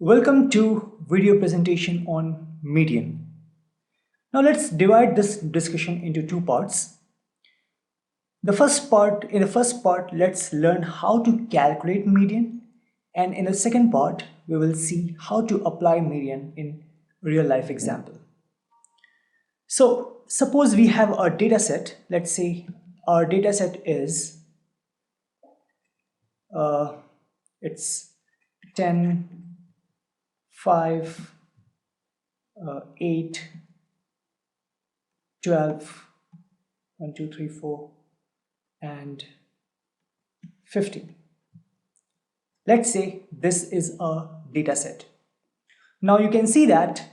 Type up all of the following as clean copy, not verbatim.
Welcome to video presentation on median. Now let's divide this discussion into two parts. In the first part, let's learn how to calculate median, and in the second part, we will see how to apply median in real life example. So suppose we have a data set. Let's say our data set is it's 10, 5, 8, 12, 1, 2, 3, 4, and 15. Let's say this is a data set. Now you can see that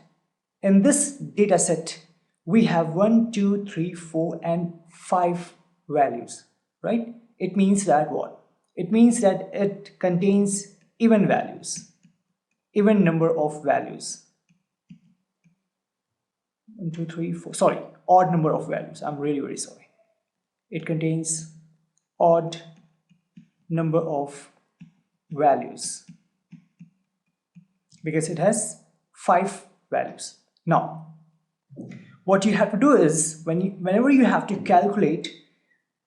in this data set we have 1, 2, 3, 4, and 5 values, right? It means that what? It means that it contains even values, even number of values. 1, 2, 3, 4, sorry, odd number of values. I'm really very sorry. It contains odd number of values because it has 5 values. Now, what you have to do is whenever you have to calculate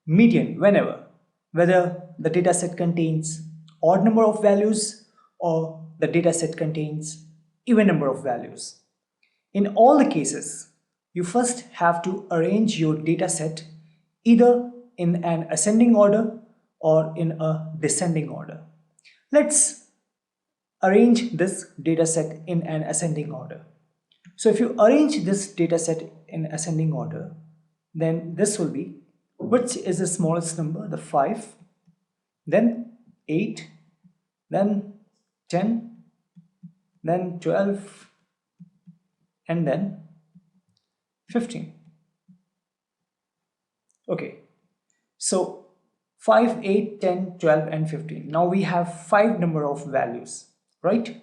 median, whether the data set contains odd number of values or the data set contains even number of values. In all the cases, you first have to arrange your data set either in an ascending order or in a descending order. Let's arrange this data set in an ascending order. So if you arrange this data set in ascending order, then this will be, which is the smallest number? The 5, then 8, then 10, then 12, and then 15. Okay, so 5, 8, 10, 12, and 15. Now we have 5 number of values, right?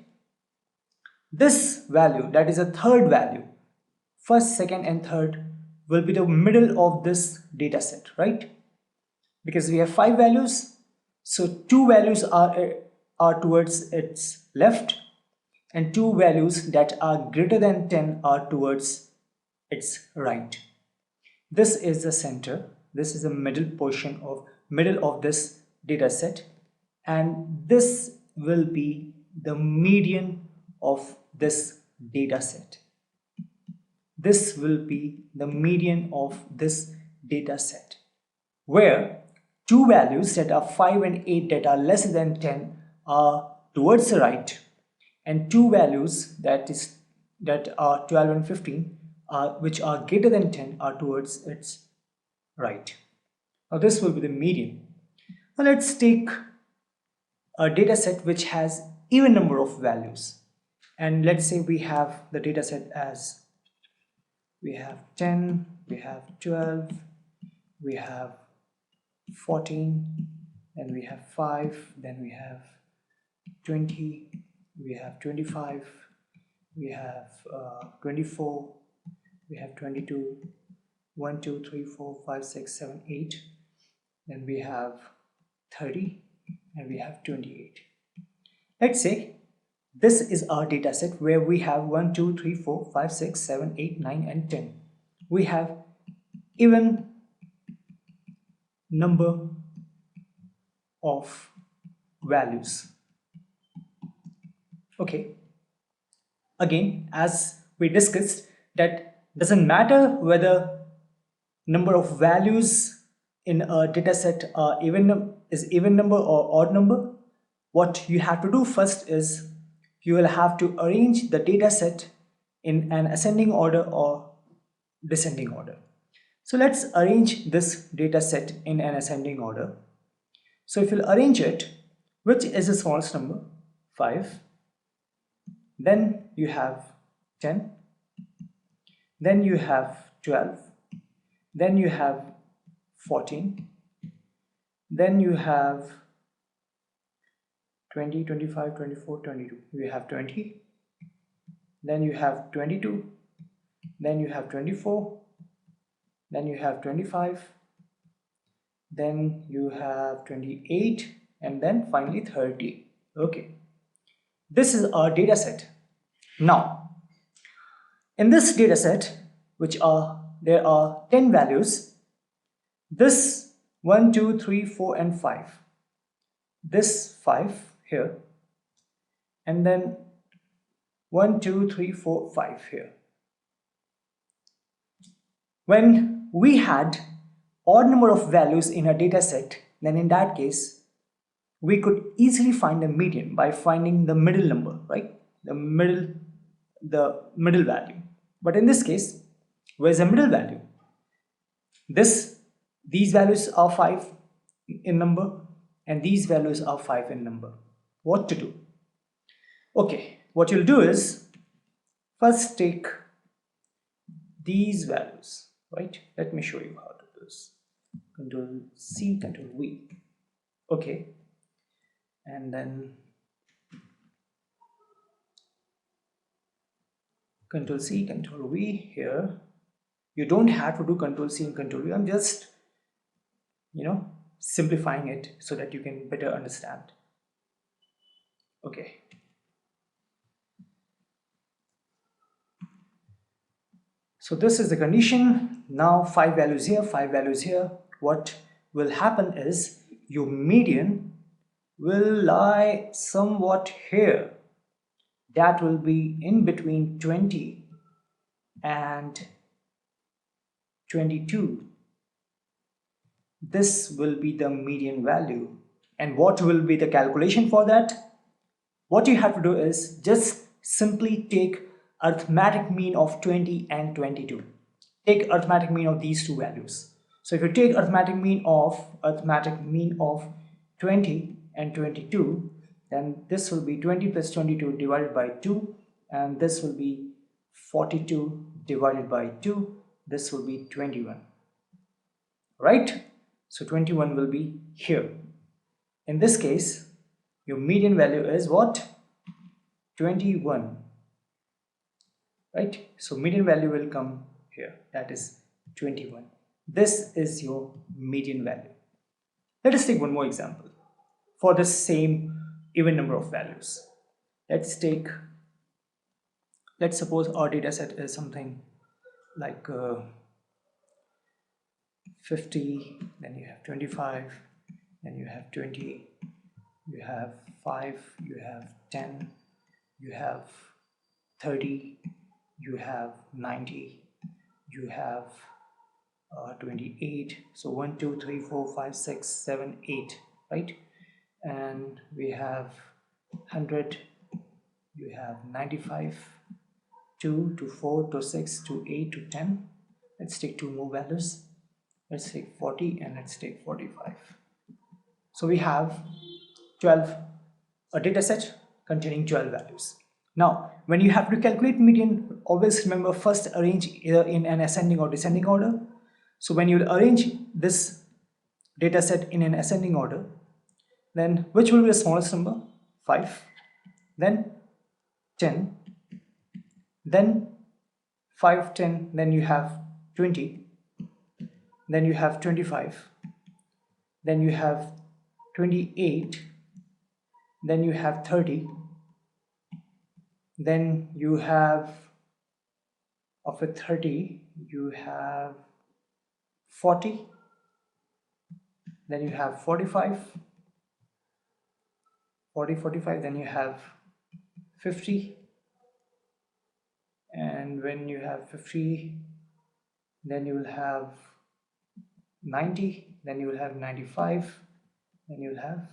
This value, that is a third value, first, second, and third, will be the middle of this data set, right? Because we have 5 values, so 2 values are towards its left, and 2 values that are greater than 10 are towards its right. This is the center, this is the middle of this data set, and this will be the median of this data set. This will be the median of this data set, where 2 values that are 5 and 8 that are less than 10 are towards the right, and 2 values that are 12 and 15 which are greater than 10 are towards its right. Now this will be the median. Now let's take a data set which has even number of values, and let's say we have the data set as we have 10, we have 12, we have 14, then we have 5, then we have 20, we have 25, we have 24, we have 22, 1, 2, 3, 4, 5, 6, 7, 8, then we have 30, and we have 28. Let's say this is our data set where we have 1, 2, 3, 4, 5, 6, 7, 8, 9, and 10. We have even number of values. Okay, again, as we discussed, that doesn't matter whether number of values in a data set is even number or odd number. What you have to do first is you will have to arrange the data set in an ascending order or descending order. So let's arrange this data set in an ascending order. So if you'll arrange it, which is the smallest number? 5. Then you have 10. Then you have 12. Then you have 14. Then you have 20, 25, 24, 22. You have 20. Then you have 22. Then you have 24. Then you have 25. Then you have 28. And then finally 30. Okay. This is our data set. Now, in this data set, there are 10 values, this 1, 2, 3, 4, and 5, this 5 here, and then 1, 2, 3, 4, 5 here. When we had odd number of values in a data set, then in that case, we could easily find a median by finding the middle number, right? The middle value. But in this case, where's the middle value? These values are 5 in number, and these values are 5 in number. What to do? Okay, what you'll do is first take these values, right? Let me show you how to do this. Control C, Control V. Okay, and then Control C, Control V here. You don't have to do Control C and Control V. I'm just, simplifying it so that you can better understand. Okay. So this is the condition. Now 5 values here, 5 values here. What will happen is your median will lie somewhat here. That will be in between 20 and 22. This will be the median value. And what will be the calculation for that? What you have to do is just simply take arithmetic mean of 20 and 22. Take arithmetic mean of these two values. So if you take arithmetic mean of 20 and 22, then this will be 20 plus 22 divided by 2, and this will be 42 divided by 2. This will be 21. Right? So 21 will be here. In this case, your median value is what? 21. Right? So median value will come here. That is 21. This is your median value. Let us take one more example for the same even number of values. Let's suppose our data set is something like 50, then you have 25, then you have 20, you have 5, you have 10, you have 30, you have 90, you have 28. So 1, 2, 3, 4, 5, 6, 7, 8, right? And we have 100, you have 95, 2 to 4 to 6 to 8 to 10. Let's take two more values. Let's take 40 and let's take 45. So we have 12, a data set containing 12 values. Now, when you have to calculate median, always remember first arrange either in an ascending or descending order. So when you arrange this data set in an ascending order, then which will be the smallest number? 5, then 10, then 5, 10, then you have 20, then you have 25, then you have 28, then you have 30, then you have, of a 30, you have 40, then you have 45, 45, then you have 50, and when you have 50, then you will have 90, then you will have 95, then you will have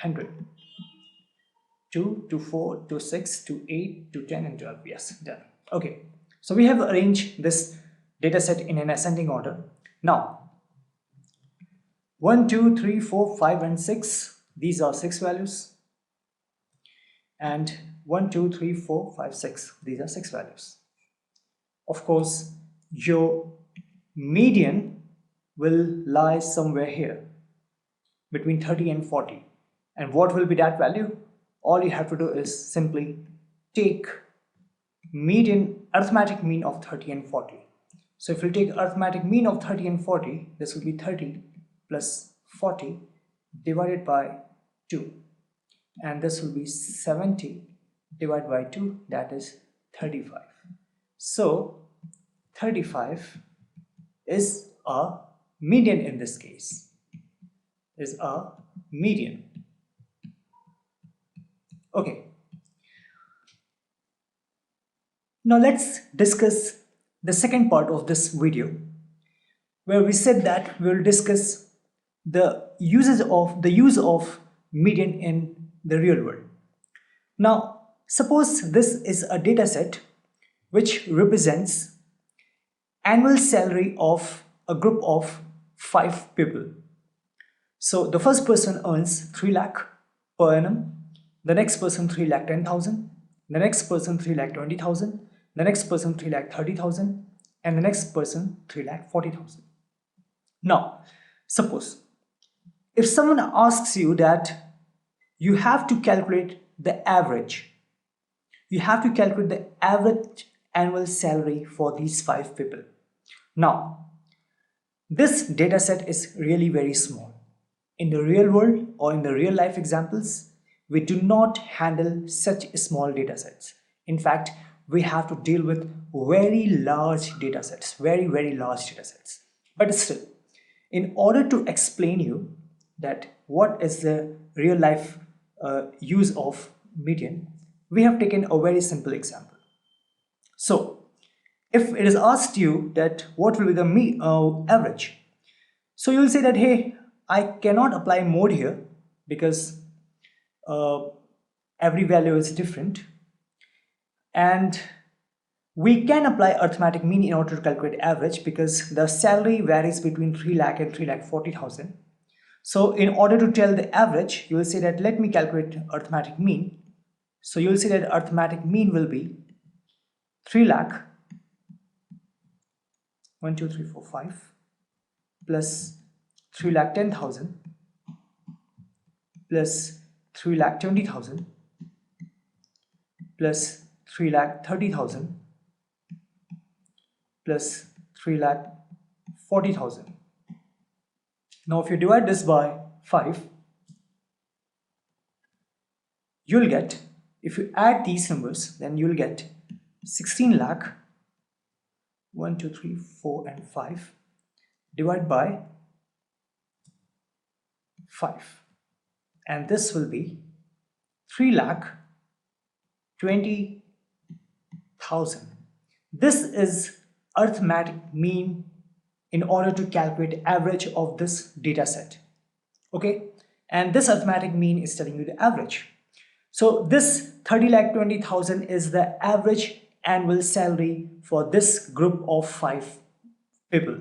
100. 2 to 4 to 6 to 8 to 10 and 12. Yes, done. Okay, so we have arranged this data set in an ascending order. Now 1, 2, 3, 4, 5 and 6, these are 6 values, and 1, 2, 3, 4, 5, 6, these are 6 values. Of course, your median will lie somewhere here between 30 and 40. And what will be that value? All you have to do is simply take median arithmetic mean of 30 and 40. So if you take arithmetic mean of 30 and 40, this will be 30 plus 40 divided by 2. and this will be 70 divided by 2, that is 35. So 35 is a median in this case, is a median. Okay, now let's discuss the second part of this video, where we said that we will discuss the use of median in the real world. Now, suppose this is a data set which represents annual salary of a group of 5 people. So the first person earns 3 lakh per annum, the next person 3 lakh 10,000, the next person 3 lakh 20,000, the next person 3 lakh 30,000, and the next person 3 lakh 40,000. Now, suppose if someone asks you that you have to calculate the average, you have to calculate the average annual salary for these 5 people. Now, this data set is really very small. In the real world or in the real life examples, we do not handle such small data sets. In fact, we have to deal with very large data sets, very large data sets. But still, in order to explain you that what is the real life use of median, we have taken a very simple example. So, if it is asked you that what will be the average, so you will say that, hey, I cannot apply mode here because uh, every value is different, and we can apply arithmetic mean in order to calculate average because the salary varies between 3 lakh and 3 lakh 40,000. So in order to tell the average, you will say that let me calculate arithmetic mean. So you will say that arithmetic mean will be 3 lakh 1 2 3 4 5 plus 3 lakh 10,000 plus 3 lakh 20,000 plus 3 lakh 30,000 plus 3 lakh 40,000. Now if you divide this by 5, you'll get, if you add these numbers, then you'll get 16 lakh 1 2 3 4 and 5 divided by 5, and this will be 3 lakh 20,000. This is arithmetic mean in order to calculate average of this data set. Okay, and this arithmetic mean is telling you the average. So this 30 lakh 20,000 is the average annual salary for this group of 5 people.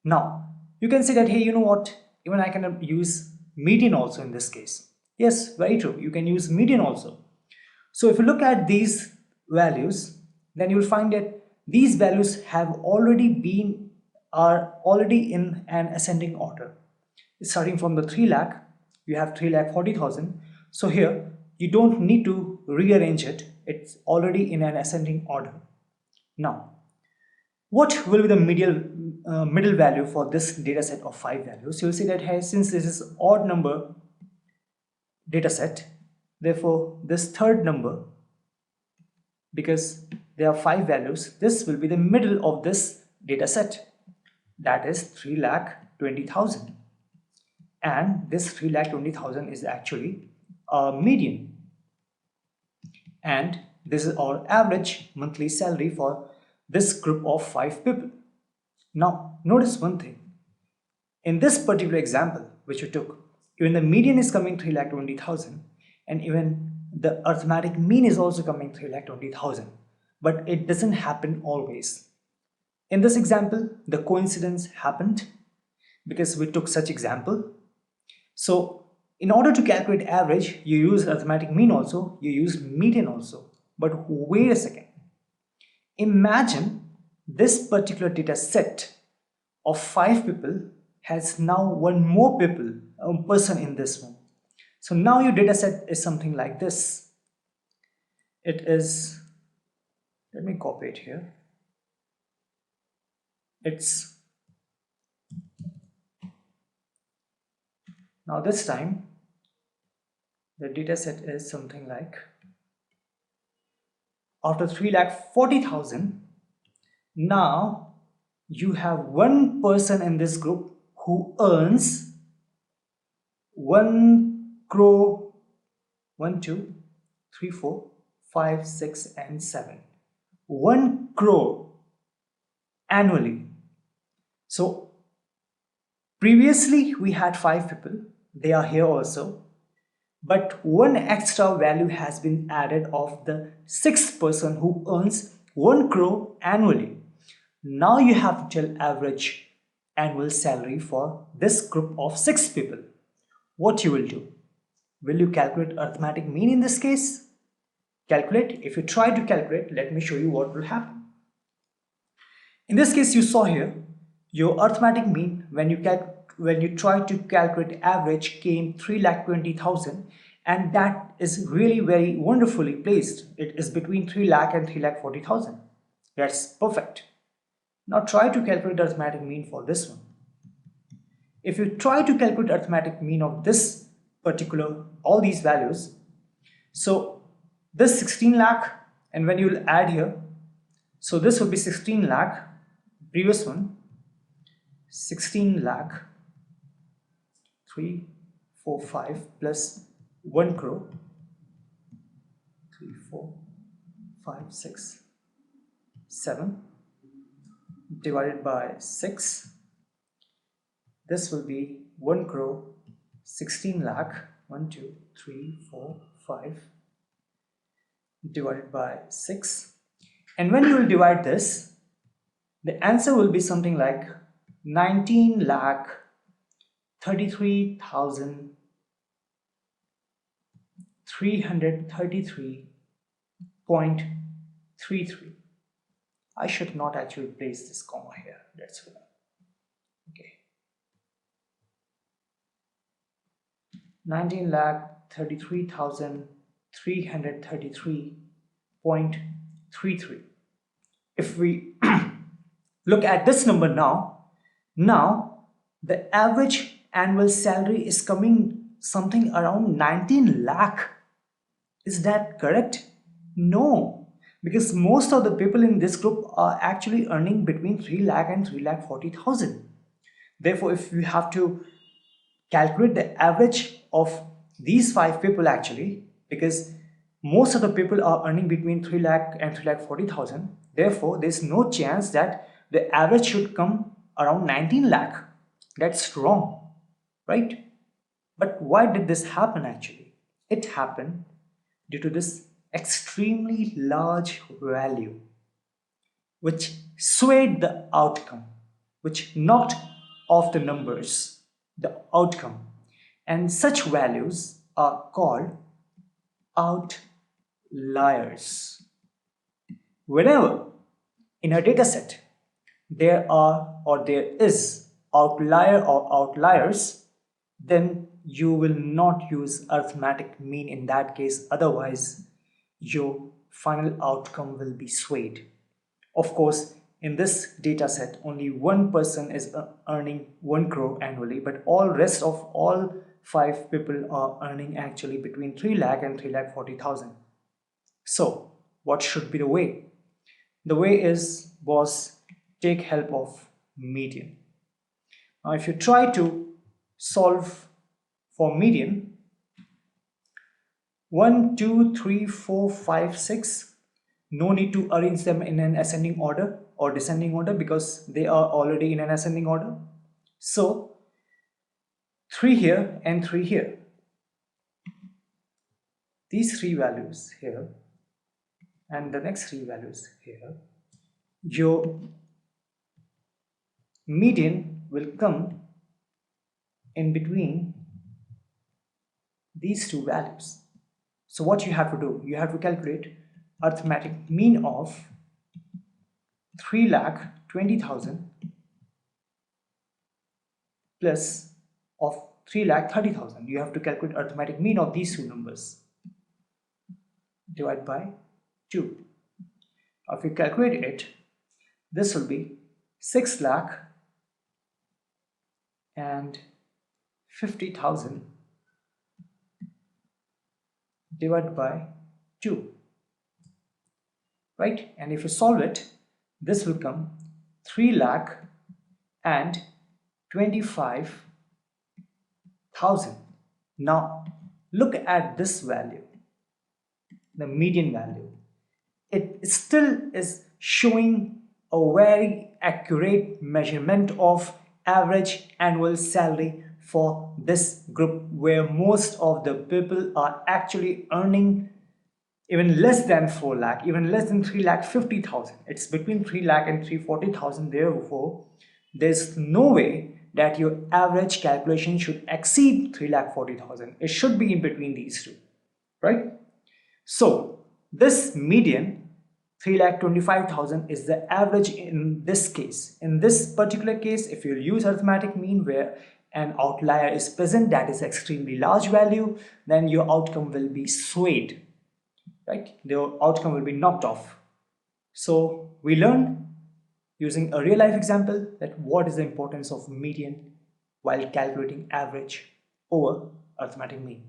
Now you can say that, hey, you know what, even I can use median also in this case. Yes, very true, you can use median also. So if you look at these values, then you will find that these values are already in an ascending order. Starting from the 3 lakh, you have 3 lakh 40,000. So here you don't need to rearrange it, it's already in an ascending order. Now, what will be the middle value for this data set of 5 values? You'll see that, hey, since this is odd number data set, therefore this third number, because there are 5 values, this will be the middle of this data set, that is 3 lakh 20,000, and this 3 lakh 20,000 is actually a median, and this is our average monthly salary for this group of 5 people. Now notice one thing, in this particular example which we took, even the median is coming 3 lakh 20,000, and even the arithmetic mean is also coming 3 lakh 20,000, but it doesn't happen always. In this example, the coincidence happened because we took such example. So in order to calculate average, you use arithmetic mean also, you use median also. But wait a second. Imagine this particular data set of 5 people has now one more person in this one. So now your data set is something like this. It is, let me copy it here. It's, now this time The data set is something like, after 3,40,000, now you have one person in this group who earns 1 crore, 1 2 3 4 5 6 and 7, 1 crore annually. So previously we had 5 people, they are here also, but one extra value has been added of the 6th person who earns 1 crore annually. Now you have to tell average annual salary for this group of 6 people. What you will do? Will you calculate arithmetic mean in this case? Calculate. If you try to calculate, let me show you what will happen. In this case, you saw here your arithmetic mean when you try to calculate average came 3,20,000, and that is really very wonderfully placed. It is between 3 lakh and 3,40,000. That's perfect. Now try to calculate arithmetic mean for this one. If you try to calculate arithmetic mean of this particular, all these values, so this 16 lakh, and when you will add here, so this will be 16 lakh, previous one 16 lakh 345 plus 1 crore 3 4 5 6 7 divided by 6, this will be 1 crore 16 lakh 1 2 3 4 5 divided by 6, and when you will divide this, the answer will be something like 19 lakh 33,333.33. I should not actually place this comma here, that's why. Okay, 19 lakh 33,333.33. If we look at this number now the average annual salary is coming something around 19 lakh. Is that correct? No, because most of the people in this group are actually earning between 3 lakh and 3,40,000. Therefore, if we have to calculate the average of these 5 people actually, because most of the people are earning between 3 lakh and 3,40,000, therefore there's no chance that the average should come around 19 lakh. That's wrong, right? But why did this happen actually? It happened due to this extremely large value which swayed the outcome, which knocked off the numbers, the outcome. And such values are called outliers. Whenever in a data set there is outlier or outliers, then you will not use arithmetic mean in that case, otherwise your final outcome will be swayed. Of course, in this data set only one person is earning 1 crore annually, but all 5 people are earning actually between 3 lakh and 3,40,000. So what should be the way? The way was take help of median. Now if you try to solve for median, 1 2 3 4 5 6, no need to arrange them in an ascending order or descending order because they are already in an ascending order. So 3 here and 3 here, these 3 values here and the next 3 values here, your median will come in between these 2 values. So what you have to do, you have to calculate arithmetic mean of 3,20,000 plus of 3,30,000. You have to calculate arithmetic mean of these 2 numbers. Divide by 2. If you calculate it, this will be 6 lakh and 50,000 divided by 2, right? And if you solve it, this will come 3 lakh and 25,000. Now look at this value, the median value. It still is showing a very accurate measurement of average annual salary for this group, where most of the people are actually earning even less than 4 lakh, even less than 3 lakh 50,000. It's between 3 lakh and 340,000. Therefore, there's no way that your average calculation should exceed 3 lakh 40,000. It should be in between these two, right? So this median 3,25,000 is the average in this case. In this particular case, if you use arithmetic mean where an outlier is present, that is extremely large value, then your outcome will be swayed, right? The outcome will be knocked off. So we learned using a real life example that what is the importance of median while calculating average over arithmetic mean.